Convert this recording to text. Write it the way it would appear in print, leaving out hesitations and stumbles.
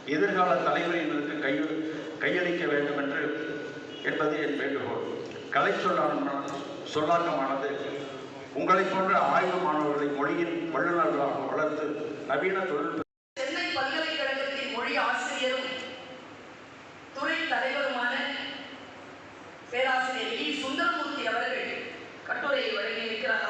எதிர்கால தலைமுறையினருக்கு கையளிக்க வேண்டும் என்பது என் வேண்டுகோள். கலை சொல்லாக்கமானது உங்களை போன்ற ஆய்வு மாணவர்களை மொழியின் வல்லுநர்களாக வளர்த்து நவீன தொழில்நுட்ப சென்னை பல்கலைக்கழகத்தின் மொழி ஆசிரியரும் துறை தலைவருமான பேராசிரியர் இ. சுந்தரமூர்த்தி அவர்கள் கட்டுரையை வழங்கியிருக்கிறார்.